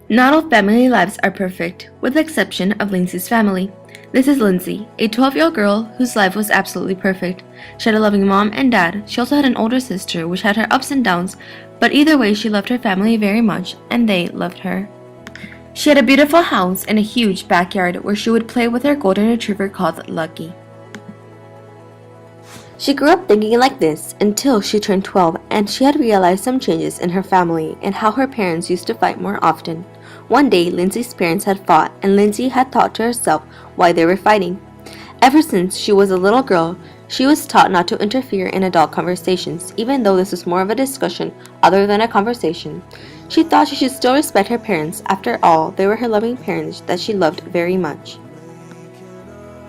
Not all family lives are perfect, with the exception of Lindsey's family. This is Lindsey, a 12-year-old girl whose life was absolutely perfect. She had a loving mom and dad. She also had an older sister, which had her ups and downs, but either way, she loved her family very much, and they loved her. She had a beautiful house and a huge backyard where she would play with her golden retriever called Lucky. She grew up thinking like this until she turned 12 and she had realized some changes in her family and how her parents used to fight more often. One day, Lindsey's parents had fought and Lindsey had thought to herself why they were fighting. Ever since she was a little girl, she was taught not to interfere in adult conversations, even though this was more of a discussion other than a conversation. She thought she should still respect her parents. After all, they were her loving parents that she loved very much.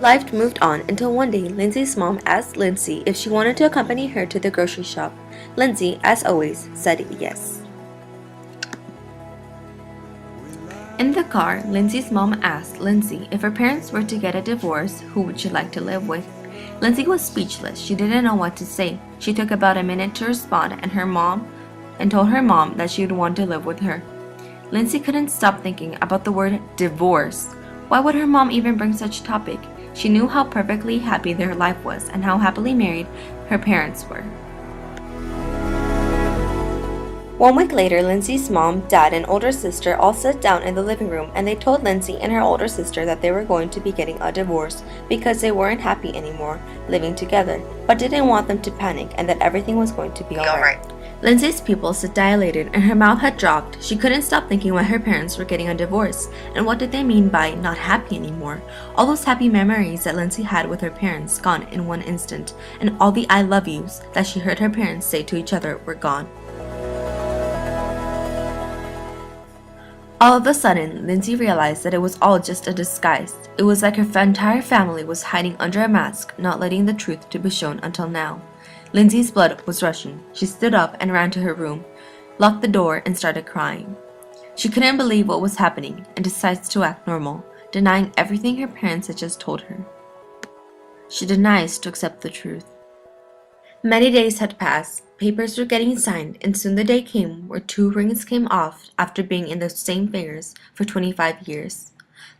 Life moved on until one day Lindsey's mom asked Lindsey if she wanted to accompany her to the grocery shop. Lindsey, as always, said yes. In the car, Lindsey's mom asked Lindsey if her parents were to get a divorce, who would she like to live with? Lindsey was speechless. She didn't know what to say. She took about a minute to respond and told her mom that she would want to live with her. Lindsey couldn't stop thinking about the word divorce. Why would her mom even bring such a topic? She knew how perfectly happy their life was and how happily married her parents were. 1 week later, Lindsey's mom, dad, and older sister all sat down in the living room and they told Lindsey and her older sister that they were going to be getting a divorce because they weren't happy anymore living together, but didn't want them to panic and that everything was going to be alright. Lindsey's pupils had dilated and her mouth had dropped. She couldn't stop thinking why her parents were getting a divorce, and what did they mean by not happy anymore? All those happy memories that Lindsey had with her parents gone in one instant, and all the I love yous that she heard her parents say to each other were gone. All of a sudden, Lindsey realized that it was all just a disguise. It was like her entire family was hiding under a mask, not letting the truth to be shown until now. Lindsey's blood was rushing. She stood up and ran to her room, locked the door, and started crying. She couldn't believe what was happening and decides to act normal, denying everything her parents had just told her. She denies to accept the truth. Many days had passed. Papers were getting signed, and soon the day came where 2 rings came off after being in the same fingers for 25 years.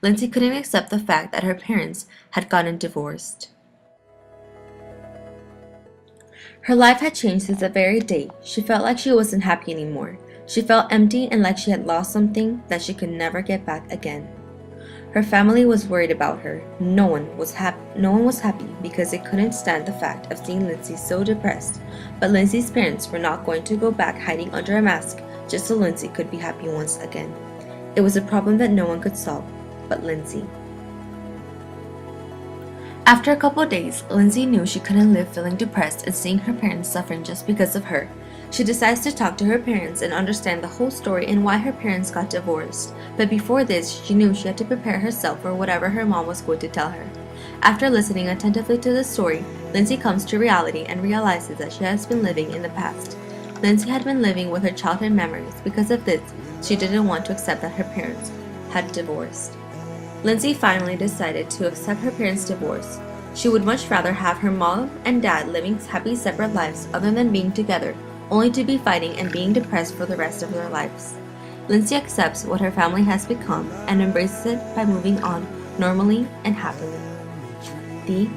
Lindsey couldn't accept the fact that her parents had gotten divorced. Her life had changed since that very day. She felt like she wasn't happy anymore. She felt empty and like she had lost something that she could never get back again. Her family was worried about her. No one was happy because they couldn't stand the fact of seeing Lindsey so depressed. But Lindsey's parents were not going to go back hiding under a mask just so Lindsey could be happy once again. It was a problem that no one could solve but Lindsey. After a couple of days, Lindsey knew she couldn't live feeling depressed and seeing her parents suffering just because of her. She decides to talk to her parents and understand the whole story and why her parents got divorced. But before this, she knew she had to prepare herself for whatever her mom was going to tell her. After listening attentively to the story, Lindsey comes to reality and realizes that she has been living in the past. Lindsey had been living with her childhood memories. Because of this, she didn't want to accept that her parents had divorced. Lindsey finally decided to accept her parents' divorce. She would much rather have her mom and dad living happy separate lives other than being together, only to be fighting and being depressed for the rest of their lives. Lindsey accepts what her family has become and embraces it by moving on normally and happily. The